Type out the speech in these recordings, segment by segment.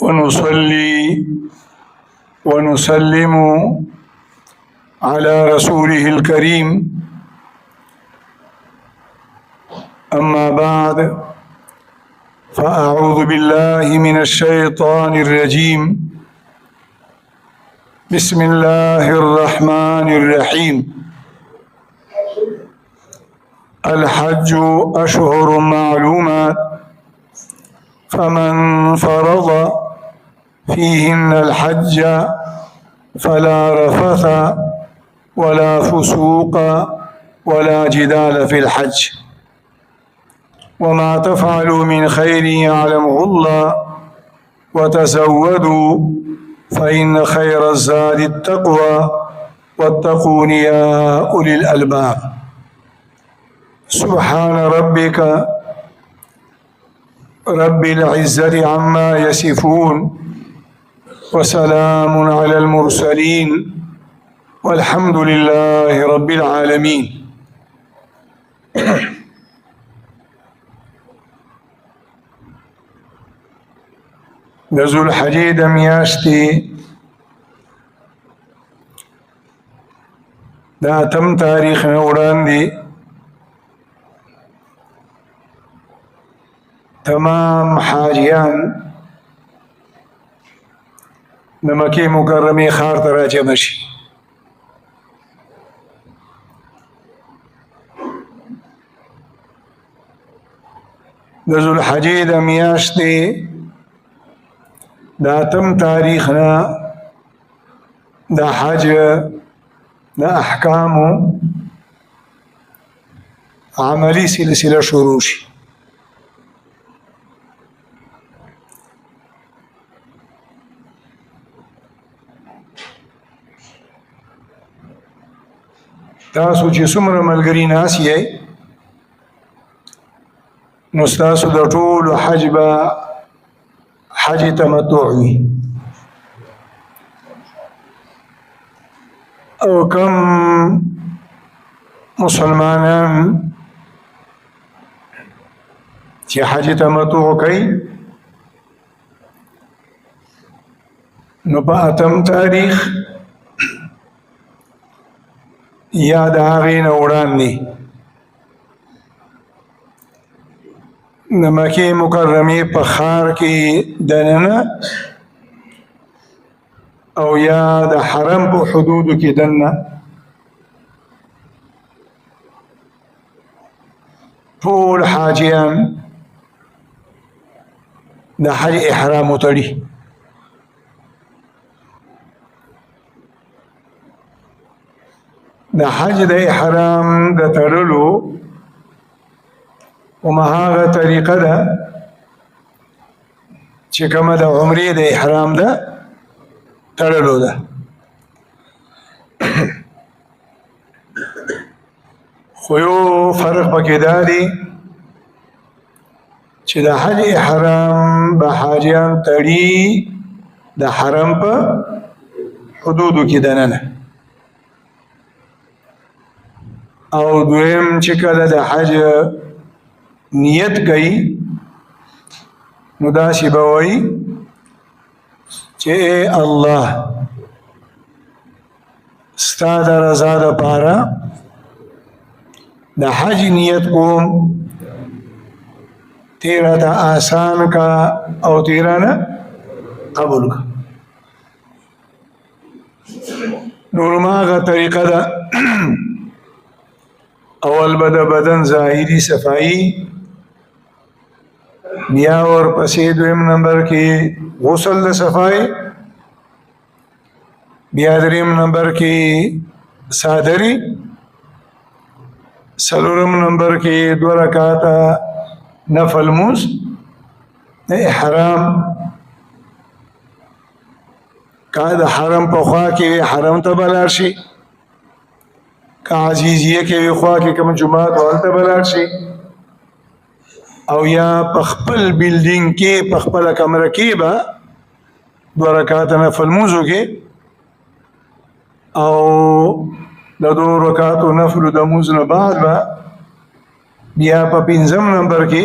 ونصلي ونسلم على رسوله الكريم. أما بعد، فأعوذ بالله من الشيطان الرجيم. بسم الله الرحمن الرحيم. الحج أشهر معلومات، فمن فرض فيهن الحج فلا رفث ولا فسوق ولا جدال في الحج، وما تفعلوا من خير يعلمه الله، وتزودوا فإن خير الزاد التقوى، واتقون يا أولي الألباب. سبحان ربك رب العزة عما يصفون، وسلام على المرسلين، والحمد لله رب العالمين. د ذوالحجې د میاشتې د 8 تاریخ نه وړاندې تمام حاجیان د مکې مکرمې ښار ته راجمع شي. د ذوالحجې د میاشتې د 8 تاریخ نه د حج د احکامو عملی سلسله شروع شي. تاسو چې څومره ملګري ناست یئ، نو ستاسو د ټولو حج به حج تمتع وي، او کم مسلمانان چې حج تمتع کوي نو په 8 تاریخ یا د هغې نه وړاندې د مکې مکرمې په ښار کې دننه او یا د حرم په حدودو کې دننه ټول حاجیان د حج احرام وتړي. د حج د احرام د تړلو هماغه طریقه ده چې کومه د عمرې د احرام ده تړلو ده. خو یو فرق پکې دا دی چې د حج احرام به حاجیان تړي د حرم په حدودو کې دننه، او دویم چې کله د حج نیت کوي نو داسې به وایي چې ای الله، ستا د رضا دپاره د حج نیت کوم، تیرا ته آسان کا او تیرا نه قبول کا. نور ماغه طریقه ده اول به د بدن ظاهري صفائی، بیا ورپسې دویم نمبر کې غسل د صفائی، بیا دریم نمبر کې صادری، څلورم نمبر کې 2 رکعاته نفل مونځ د احرام. که د حرم په خوا کې حرم ته به لاړ شي، که عزیزیه کې وي خوا کې کوم جماعت هلته به لاړ شي، او یا په خپل بلډینګ کې په خپله کمره کې به 2 رکعاته نفل مونځ وکړي، او د 2 رکعاتو نفلو د مونځ نه بعد به بیا په 5م نمبر کې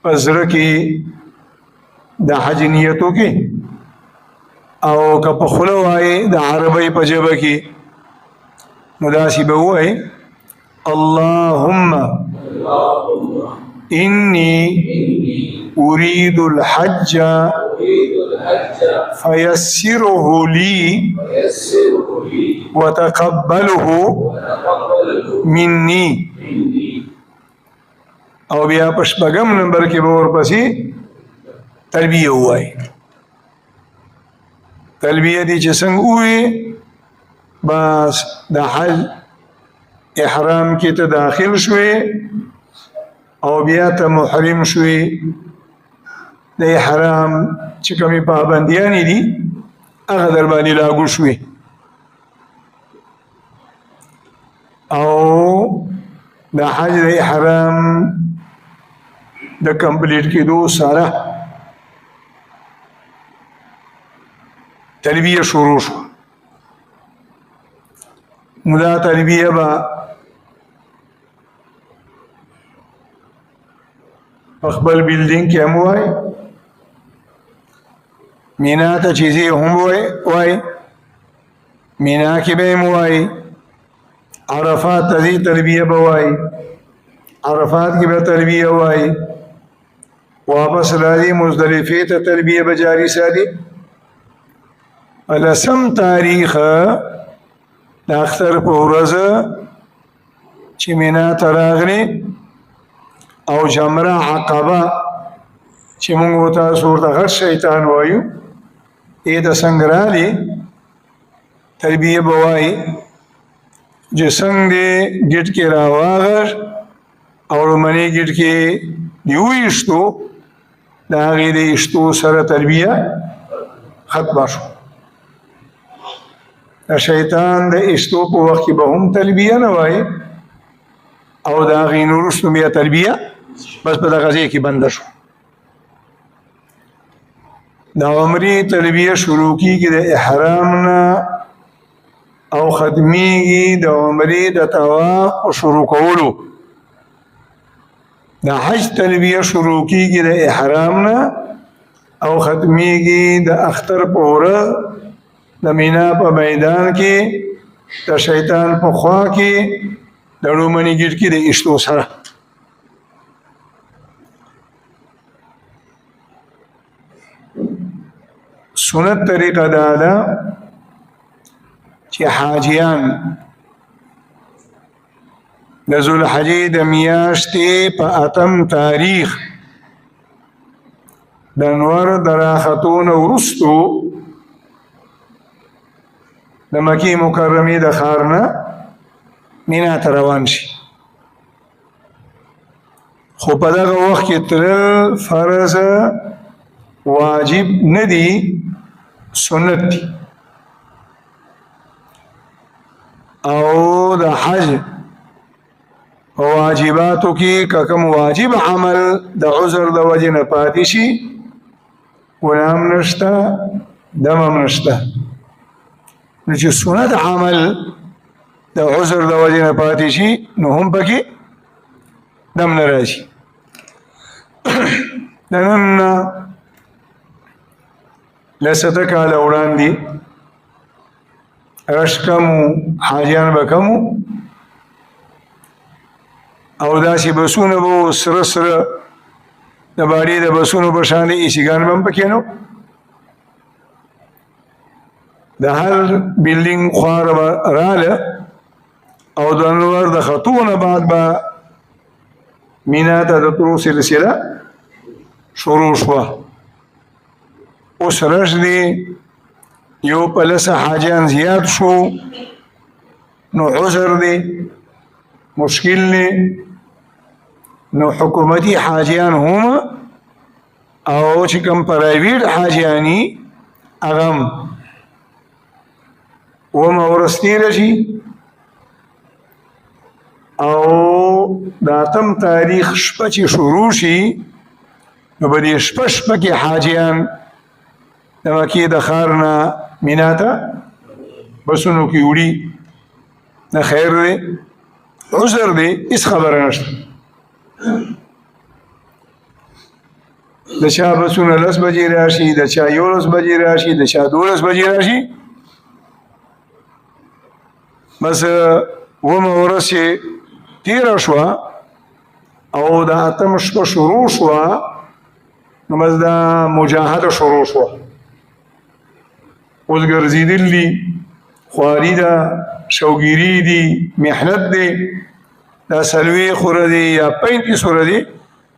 پزړه کې د حج نیت وکړي او که په خوله وایي د عربۍ په ژبه کې نو داسې به ووایي اللهم إني أريد الحج فيسره لي وتقبله مني. او بیا په شپږم نمبر کې به ورپسې تلبیه ووایي. تلبیه دي چې څنګه ووایي بس د حج احرام کې ته داخل شوې او بیا ته محرم شوې د احرام چې کومې پابندیانې دي هغه در باندې لاګو شوې او د حج د احرام د کمپلیټ کېدو سره تلبیه شروع شو. نو دا تلبیه به په خپل بلډینګ کې هم وایي، مینا ته چې ځي هم وایي، مینا کې به هم وایي، عرفات ته ځي تلبیه به وایي، عرفات کې به تلبیه وایي، واپس راځي مزدلفې ته تلبیه به جاري ساتي. لسم تاریخ د اختر په ورځ چې مینا ته راغلي او جمره عقبه چې موږ تاسو ورته غټ شیطان وایو ای د څنګه رالي تلبیه به وایي چې څنګه ګیټ کې راواغر او لومړني ګیټ کې د ویشتو د هغې د ایشتو سره تلبیه ختمه شو. د شیطان د ایشتو په وخت کې به هم تلبیه نه وایي او د هغې نه وروسته بیا تلبیه بس په دغه ځای کې بنده شو. د عمرې تلبیه شروع کېږي د احرام نه او ختمیږي د عمرې د طواف په شروع کولو. د حج تلبیه شروع کېږي د احرام نه او ختمیږي د اختر په ورځ د مینا په میدان کې د شیطان په خوا کې د لومړني ګیټ کې د ایشتو سره. سنت طریقه دا ده چې حاجیان د ذوالحجې د میاشتې په اتم تاریخ د انور د راختو نه وروستو د مکې مکرمې د ښار نه مینا ته روان شي. خو په دغه وخت کې تلل فرض واجب نه دي، سنت دي. او د حج په واجباتو کې که کوم واجب عمل د عذر د وجې نه پاتې شي ګناه هم نشته دم هم نشته. نو چې سنت عمل د عذر د وجې نه پاتې شي نو هم پکې دم نه راځي. د نن نه لسته کاله وړاندې رش کمو حاجیان به کمو او داسې بسونه به سره سره د باډې د بسونو په شان ایسیګان به هم پکې نو. د هر بلډینګ خوا راله او د انور د خطو نه بعد به مینا ته د تلو سلسله شروع شوه. اوس رش دی یو په لسه حاجیان زیات شو نو عذر دی مشکل دی نو حکومتي حاجیان هم او چې کوم پرایویټ حاجیانی هغه هم ومه ورستې راشي او د اتم تاریخ شپه چې شروع شي نو په دې شپه کې حاجیان د مکې د ښار نه مینا ته بسونو کې وړي. نه خیر دی عذر دی هېڅ خبره نشته. د چا بسونه 10 بجې راشي، د چا 11 بجې راشي، د چا 12 بجې راشي. بس ومه ورځ چې تېره شوه او د اتم شپه شروع شوه، نو بس دا مجاهده شروع شوه. اوس ګرځېدل دي، خواري ده، شوګیري دي، محنت دی، دا 40 ورځې یا 35 ورځې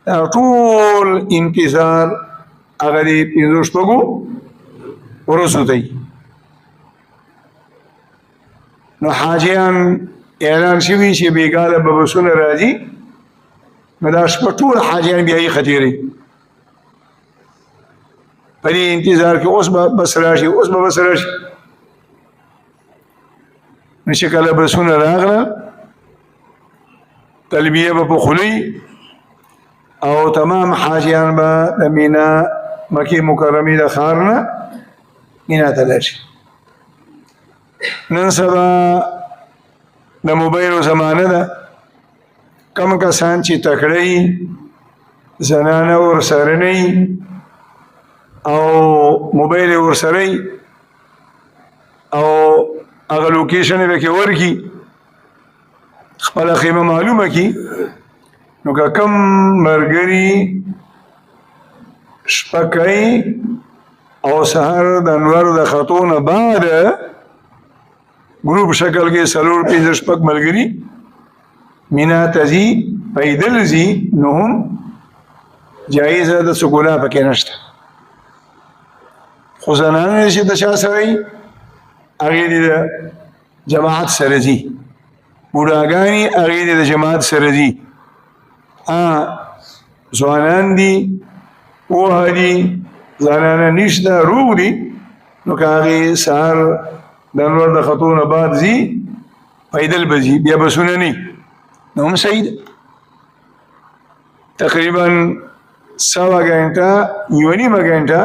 دا ټول انتظار هغه د 5 شپږو ورځو ته. نو حاجیان اعلان شوي چې بېګاله به بسونه راځي، نو دا شپه ټول حاجیان بیا یې ختېري په دې انتظار کې اوس به بس راشي، اوس به بس راشي. نو چې کله بسونه راغله تلبیه به په خولي او تمام حاجیان به د مینا مکې مکرمې د ښار نه مینا ته لاړ شي. نن سبا د موبایلو زمانه ده، کم کسان چې تکړه وي، زنانه ورسره نه وي او موبایل یې ورسره وي او هغه لوکیشن یې پکې ورکړي، خپله خیمه معلومه کړي، نو که کم ملګري شپه کوي او سهار د انور د خطو نه بعد ګروپ شکل کې 4-5 شپږ ملګري مینا ته ځي، پیدل ځي، نو هم جایزه د څه ګناه پکې نشته. خو زنانه چې د چا سره وي هغې دې د جماعت سره ځي، بوډاګانې هغې دې د جماعت سره ځي. ځوانان دي، پوهه دي، زنانه نشته، روغ دي، نو که هغې سهار د انور د خطو نه بعد ځي، پیدل به ځي، بیا بسونه نه، نو هم صحیح ده. تقریبا 100 غنټه 1.5 غنټه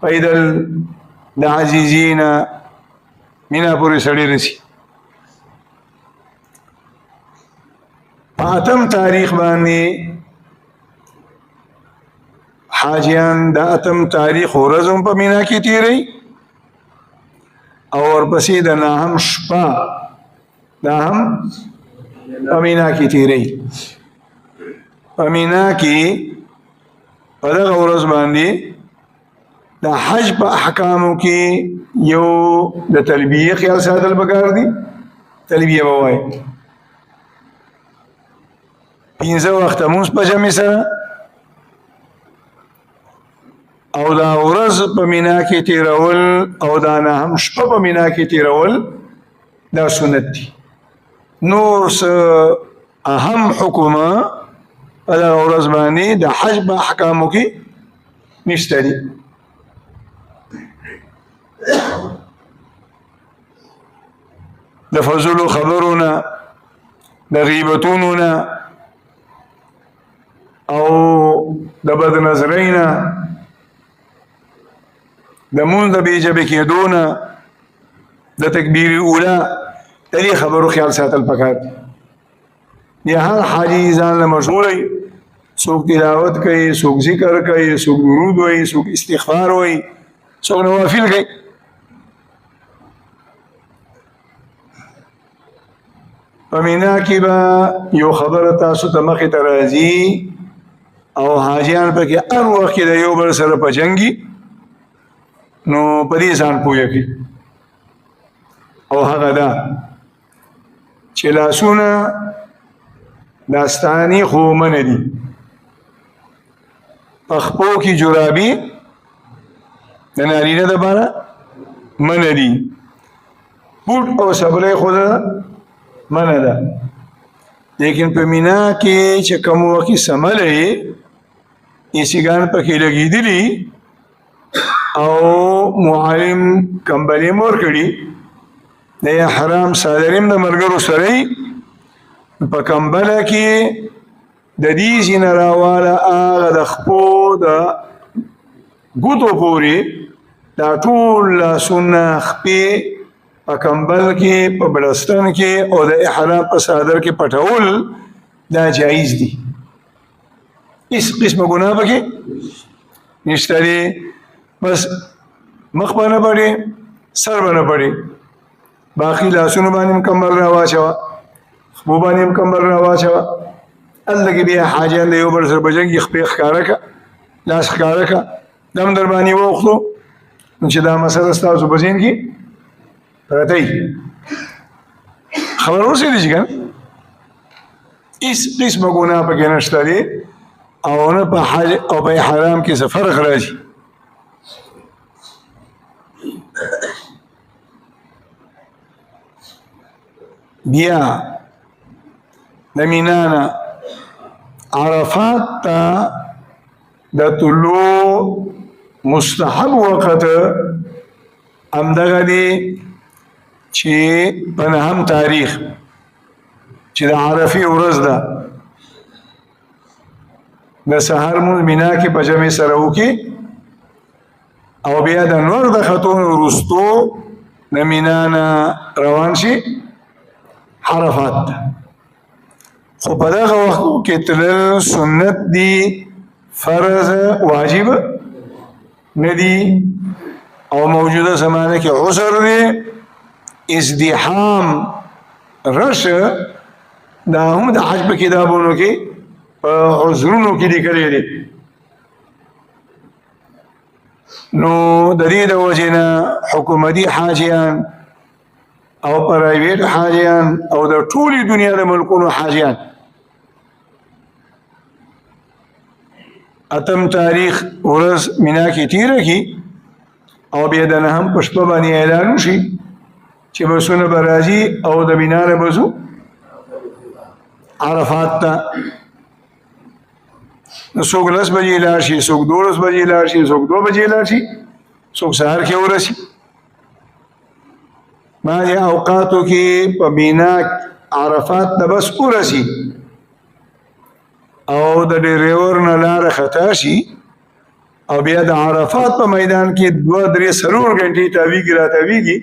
پیدل د عزیزي نه مینا پورې سړی رسي. په 8 تاریخ باندې حاجیان د 8 تاریخ ورځ هم په مینا کې تېروي او ورپسې د 9 شپه دا هم په مینا کې تېروي. په مینا کې په دغه ورځ باندې د حج په احکامو کې یو د تلبیه خیال ساتل پکار دي. تلبیه به وایي 5 وخته مونځ په جمع سره او دا ورځ په مینا کې تېرول او دا 9 شپه په مینا کې تېرول دا سنت دي. نور څه اهم حکمه په دغه ورځ باندې د حج په احکامو کې نشته دي. د فضلو خبرونه، د غیبتونو نه او د بد نظرۍ نه، د مونځ د بېجبې کېدو نه، د تکبیر اوله، د دې خبرو خیال ساتل پکار دي. یا هر حاجي ځان له مشغوله، څوک تلاوت کوي، څوک ذکر کوي، څوک درود وایي، څوک استغفار وایي، څوک نوافل کوي. په مینا کې به یو خبره تاسو ته مخې ته راځي او حاجیان پکې هر وخت کې د یو بل سره په جنګي، نو په دې ځان پوه کړي. او هغه ده چې لاسونه داستاني خو منه دي، په خپو کې جرابي د نارینه دپاره منه دي، بوټ او سبلۍ خو منه ده. لیکن په مینا کې چې کوم وخت سملې ایسیګان پکې لګېدلي او معلم کمبلې مور کړي، د احرام صادریم د ملګرو سره په کمبله کې د دې ځینه راواله هغه د خپو د ګوتو پورې دا ټول لاسونه خپې په کمبل کې، په بړستن کې او د احرام په صادر کې پټول دا جایز دي. اس قسم گناہ پکې نشته دی. بس مخ به نه پړې سر به نه پړې باقي لاسونو باندې هم کمبل را واچوه خپو باندې هم کمبل را واچوه هلته کې بیا حاجیان د یو بل سره بجنګي خپې ښکاره کړه لاس ښکاره کړه دم در باندې واوښتو نو چې دا مسله ستاسو په ذهن کې پرته وي خبر اوسېدی چې که نه هېڅ قسمه ګناه پکې نشته دی او نه په حج او په حرام کې څه فرق راځي. بیا د مینا نه عرفات ته د طلوع مستحب وخت همدغه دی چې په نهم تاریخ چې د عرفې ورځ ده د سهار مونځ مینا کې په جمع سره وکړي او بیا د نور د ختون وروستو د مینا نه روان شي عرفات ته. خو په دغه وخت کې تلل سنت دي فرض واجب نه دي او موجوده زمانه کې عذر دی ازدحام رشه دا هم د حج په کتابونو کې په عذرونو کې لیکلي دي. نو د دې د وجې نه حکومتي حاجیان او پرایویټ حاجیان او د ټولې دنیا د ملکونو حاجیان اتم تاریخ ورځ مینا کې تیره کړي او بیا د نهم په شپه باندې اعلان وشي چې بسونه به راځي او د مینا نه به ځو عرفات ته. څوک 10 بجې لاړ شي څوک 12 بجې لاړ شي څوک 2 بجې لاړ شي څوک سهار کې ورسي. بعضې اوقاتو کې په مینا عرفات ته بس ورسي او د ډریور نه لاره خطا شي او بیا د عرفات په میدان کې 2-3 غنټې تاویږي راتاویږي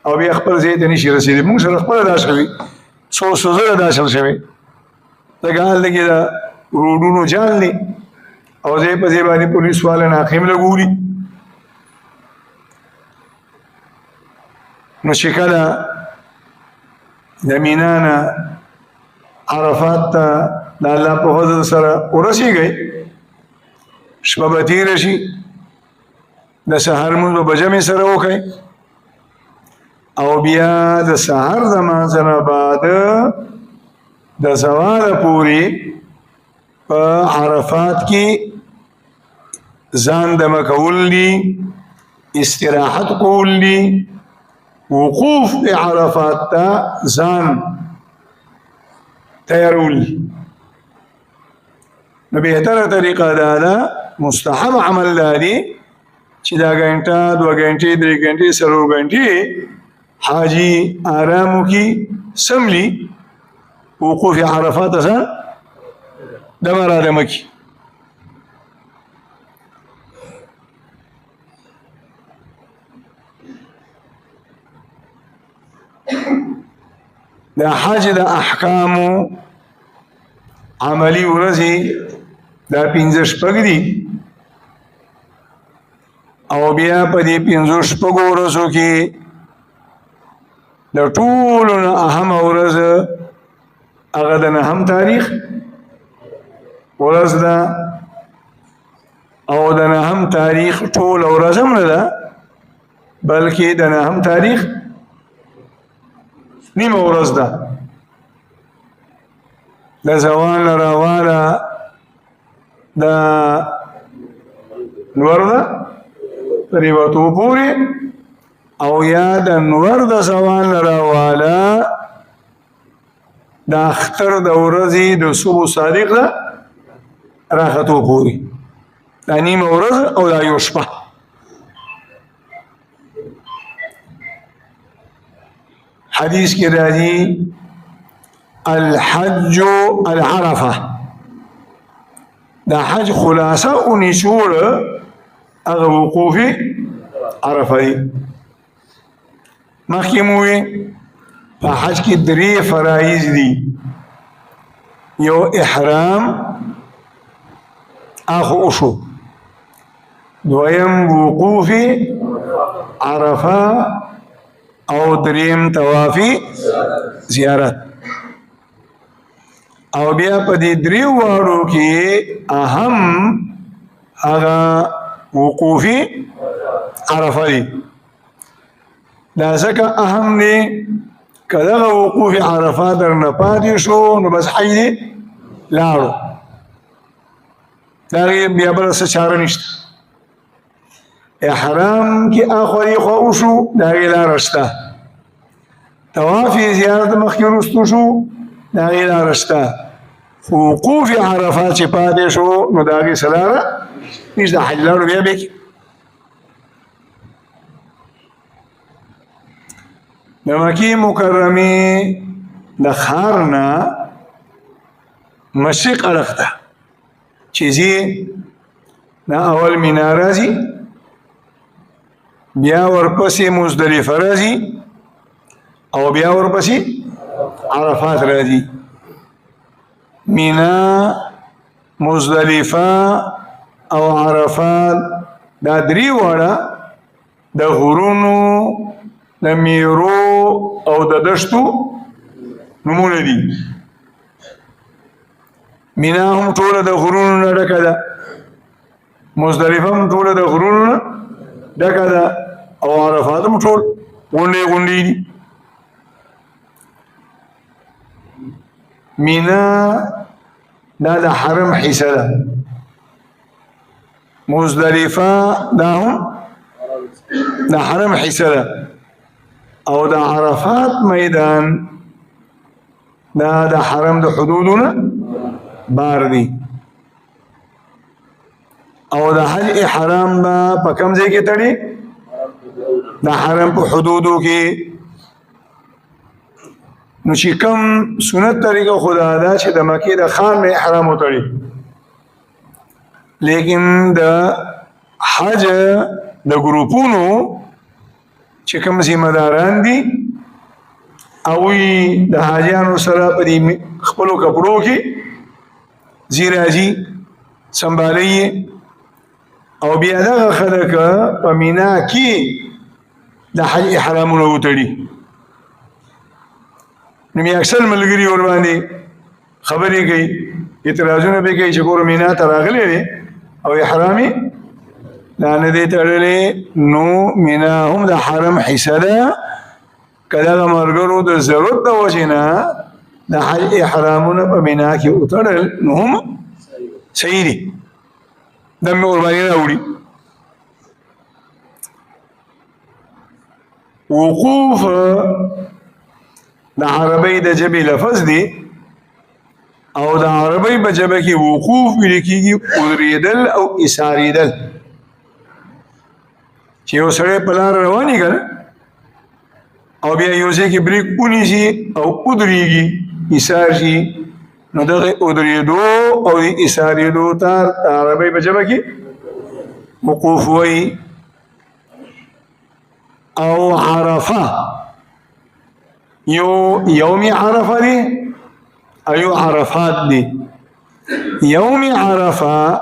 او بیا خپل ځای ته نشي رسېدلی. موږ سره خپله دا شوي څو زره دا شل شوي لکه هلته کې د روډونو جال دی او ځای په ځای باندې پولیس والا ناقیم لګوري. نو چې کله د مینا نه عرفات ته د الله په فضل سره ورسېږئ شپه به تېره شي د سهار لمونځ به په جمع سره وکړئ او بیا د سهار د لمانځه نه بعد د زواله پورې په عرفات کې ځان دمه کول دي استراحت کول دي وقوف په عرفات ته ځان تیارول. نو بهتره طریقه دا ده مستحب عمل دا دی چې دا غنټه 2 غنټې 3 غنټې 4 غنټې حاجی آرام وکړي سملی وقوف عرفات ځان دمه را دمه کړي. د حج د احکامو عملی ورځې دا 15 شپږ دي او بیا په دې 15 شپږو ورځو کې د ټولو نه اهمه ورځ هغه د 9 تاریخ ورځ ده او د 9 تاریخ ټول ورځ هم نه ده بلکې د 9 تاریخ نیمه ورځ ده. د زوال راواله د نور ده پریوتو پورې او یا د نور د زوال راواله د اختر د ورځې د صبح صادق ده راختو پورې دا نیمه ورځ او دا یو شپه. حدیث کی راځي الحج العرفه دا حج خلاصه او نشور هغه وقوف عرفه دی. مخکې مو وی په حج کې 3 فرایض دي یو احرام اخو اوشو. دویم وقوف عرفه او دریم طوافی زیارت. او بیا په دې دریو واړو کې اهم هغه وقوفی عرفه دی. دا ځکه اهم دی که دغه وقوف عرفه در نه پاتې شو نو بس حج دی لاړو، د هغې بیا بله څه چاره نشته. احرام کې اخوا دیخوا وشو د هغې لاره شته، طواف زیارت مخکې وروستو شو د هغې لاره شته، خو وقوف عرفه چې پاتې شو نو د هغې څه لاره نشته، حج لاړو بیا به د مکې مکرمې د ښار نه مشرق اړخ ته چې ځي دا اول مینا راځي، بیا ورپسې مزدلفه راځي او بیا ورپسې عرفات راځي. مینا، مزدلفه او عرفات دا درې واړه د غرونو، د میرو او د دشتو نمونه دي. مینا هم ټوله د غرونو نه ډکه ده، مزدلفه هم ټوله د غرونو نه ډکه ده او عرفات هم ټول غونډې غونډې دي. مینا دا د حرم حصه ده، مزدلفه دا هم د حرم حصه ده او د عرفات میدان دا د حرم د حدودونه بار دی. او د حج احرام با په کوم ځای کې تړي؟ د حرم په حدودو کې. نو چې کوم سنت طریقه خدا دا چې د مکې د ښار نه احرام وتړي، لیکن د حج د ګروپونو چې کوم ذمہ داران دي هغوی د حاجیانو سره په دې خپلو کپړو کې ځي راځي سنبالي او بیا دغه خلک په مینا کې د حج احرامونه وتړي. نو مې اکثر ملګري ورباندې خبرې کوي، اعتراضونه به کوي چې ګوره مینا ته راغلی دی او احرام یې دا نه دی تړلی. نو مینا هم د حرم حصه ده، که دغه ملګرو د ضرورت د وجې نه د حج احرامونه په مینا کې وتړل نو هم صحیح دي، دم مې ورباندې راوړي. وقوف د عربۍ د ژبې لفظ دی او د عربۍ په ژبه کې وقوف ویل کېږي ودرېدل او ایسارېدل. چې یو سړی په لاره رواني که او بیا یو ځای کې بریک ونیسي او ودرېږي ایسار شي، نو دغه ودرېدو او ایسارېدو ته د عربۍ په ژبه کې وقوف وایي. او عرفه یوم عرفه دی او یو عرفات دی. یوم عرفه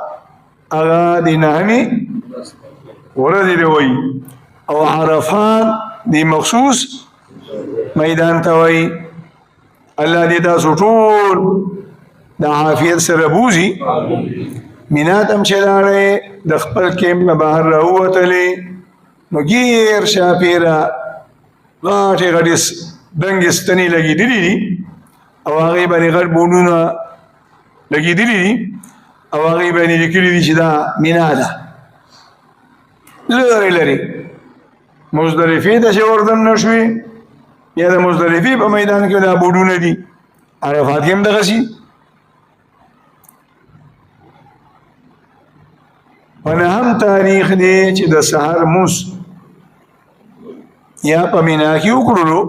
هغه د نهمې ورځې دی وایي او عرفات دی مخصوص میدان ته وایي. الله دې تاسو ټول د عافیت سره بوزي. مینا ته هم چې لاړئ د خپل کیمپ نه بهر راووتلې نو ګیر شاپیره غاټې غټې دنګې ستنې لګېدلې دي او هغې باندې غټ بورډونه لګېدلي دي او هغې باندې لیکلي دي چې دا مینا ده. لرې لرې مزدلفې ته چې وردن نه شوې یا د مزدلفې په میدان کې دا بورډونه دي، عرفات کې هم دغسې. په نهم تاریخ دی چې د سحر مونځ یا په مینا کې وکړلو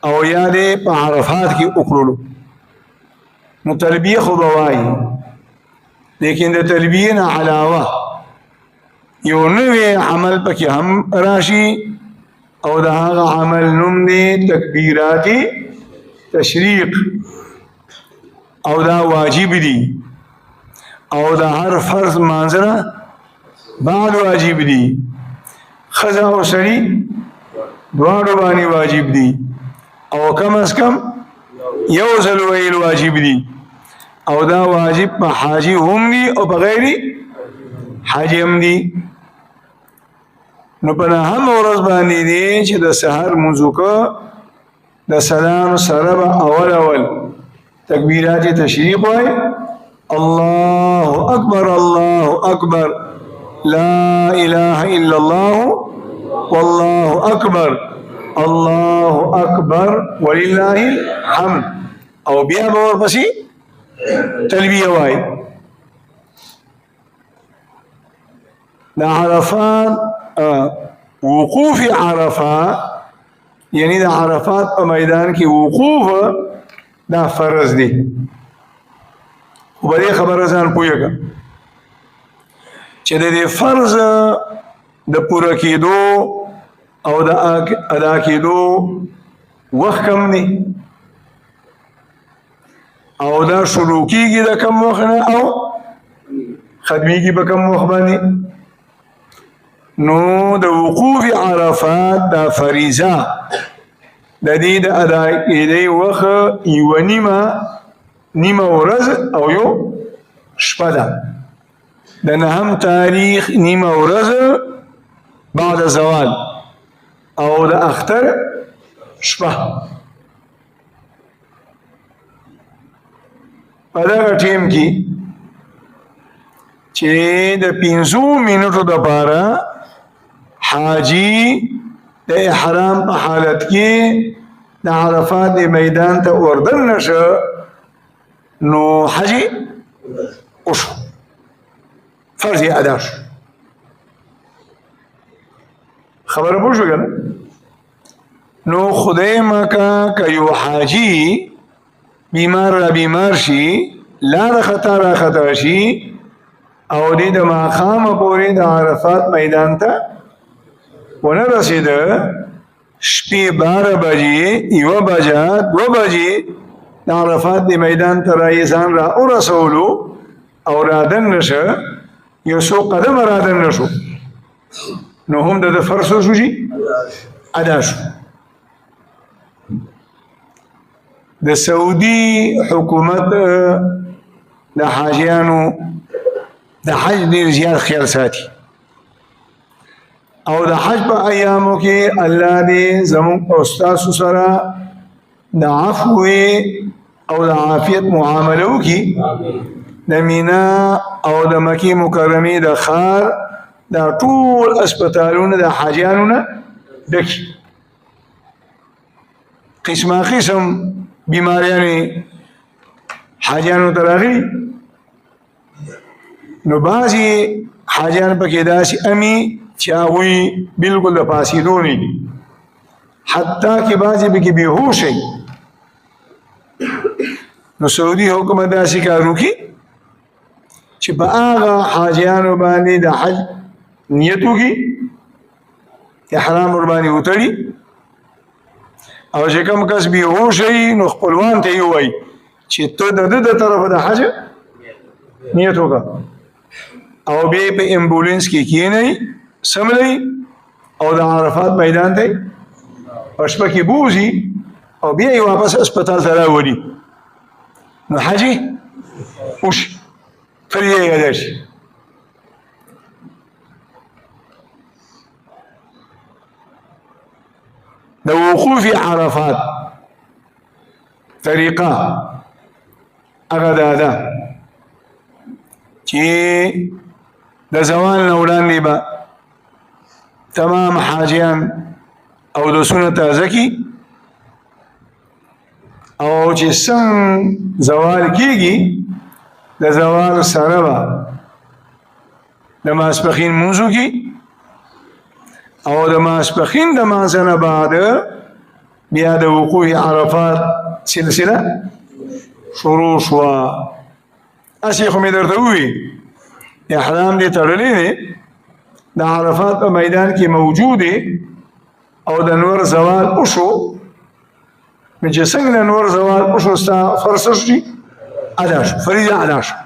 او یا دې په عرفات کې وکړلو. نو تلبیه خو به وایي، لیکن د تلبیه نه علاوه یو نوی عمل پکې هم راشي او د هغه عمل نوم دی تکبیرات تشریق او دا واجب دي. او د هر فرض مانځنه بعد واجب دي. ښځه او سړي دواړو باندې واجب دي او کم از کم یو ځل ویل واجب دي او دا واجب په حاجی هم دي او په غیر حاجی هم دي. نو په نهم ورځ باندې دي چې د سحر لمونځ وکړه، د سلام سره به اول تکبیرات تشریق وایي، الله اکبر الله اکبر لا اله الا الله والله اکبر الله اکبر ولله الحمد، او بیا به ورپسې تلبیه وایي. د عرفات وقوف عرفات یعنی د عرفات په میدان کې وقوف دا فرض دی. خو په دې خبره ځان پوهېږه چې د دې فرض د پوره کېدو او د ادا کېدو وخت کم دی او دا شروع کېږي د کم وخت نه او ختمېږي په کم وخت باندې. نو د وقوف عرفات دا فریضه د دې د ادا کېدو وخت یوه نیمه ورځ او یو شپه ده. د نهم تاریخ نیمه ورځ بعد زوال او د اختر شپه. په دغه ټیم کې چې د 5 منټو دپاره حاجی د احرام په حالت کې د عرفات د میدان ته وردن نشه نو حجی وشو، فرض یې ادا شو. خبره پوه شوه کنه؟ نو خدای مکه که یو حاجی بیمار شي، لاره خطا را خطا شي او دې د ماښامه پورې د عرفات میدان ته ونه رسېده، شپې 12 بجې 1 بجه 2 بجې د عرفات د میدان ته را یې ځان را ورسولو او رادن نشه، یو څو قدمه رادن نشو، نو هم د فرض شو شي ادا شو. د سعودي حکومت د حاجیانو د حج ډېر زیات خیال ساتي او د حج په ایامو کې الله دې زموږ او ستاسو سره د عفو او د عافیت معامله وکړي. د مینا او د مکې مکرمې د ښار دا ټول اسپتالونه د حاجیانو نه ډکي، قسمه قسم بیماریانې حاجیانو ته راغلي. نو بعضې حاجیان پکې داسې امي چې هغوی بلکل د پاسېدو نه دي، حتی کې بعضې پکې بېهوش وي. نو سعودي حکومت داسې کار وکړي چې په هغه حاجیانو باندې د حج نیت وکړي، احرام ورباندې وتړي او چې کوم کس بېهوش وي نو خپلوان ته یې ووایي چې ته د ده د طرفه د حج نیت وکړه او بیا په امبولینس کې کښېنئ، سملئ او د عرفات میدان ته په شپه کې بوځي او بیا یې واپس اسپتال ته راولي. نو حجي وشي، فریضه یې ادا شي. د وقوف عرفات طریقه هغه دا ده چې د زوال نه وړاندې به تمام حاجیان اودسونه تازه کړي او چې څنګه زوال کېږي د زوال سره به د ماسپښین لمونځ وکړي او د ماسپښین د لمانځه نه بعد بیا د وقوف عرفات سلسله شروع شوه. هسې خو مې درته ووي احرام دې تړلی دی، د عرفات په میدان کې موجود دی او د نور زوال وشو، نو چې څنګه د نور زوال وشو ستا فرض شي ادا شو، فریضه ادا شو.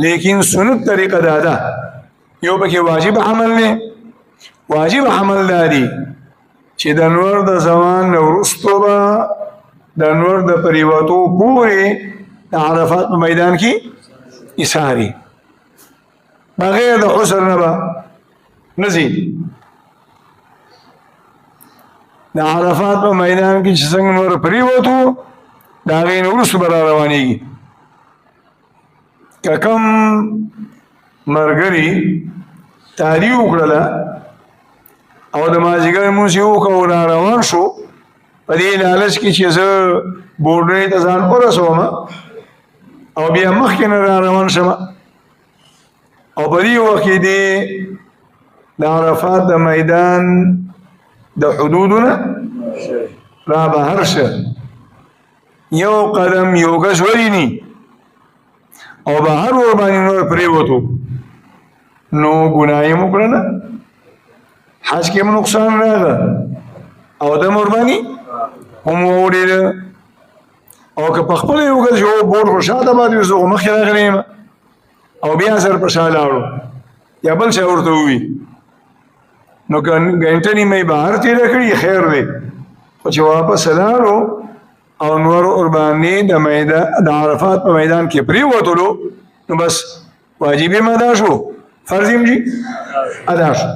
لیکن سنت طریقه دادا یو پکې واجب عمل نه. واجب عمل دادي چې د نور د زمان وروسته به د نور د پریوتو پورې د عرفات په میدان کې ایساري بغیر د عذر نه به نزي. د عرفات په میدان کې چې څنګه نور پریوتو د هغې نه وروسته به را روانېږي. که کوم ملګري تحري وکړله او د مازدیګر لمونځ یې وکړ او را روان شو په دې لالچ کې چې زه بورډۍ ته ځان ورسوم او بیا مخکې نه را روان شم او په دې وخت کې د عرفات د میدان د حدودونه را بهر شه یو قدم یو ګز وریني او بهر ورباندې نور پرېوتو نو ګناه یې وکړه نه حج کې هم نقصان راغله او دم ورباندې هم واوړېده او که په خپله یې وکړل چې بوډ خو شاته پاتې وو زه خو مخکې راغلی یم او بیا سر په شا لاړو یا بل چا ورته ووي نو که ګنټه نیمه یې بهر تېره کړي خیر دی خو چې واپس لاړو او نور ورباندې د عرفات په میدان کې پرېوتلو نو بس واجب یې ادا شو فرض یې ادا شو.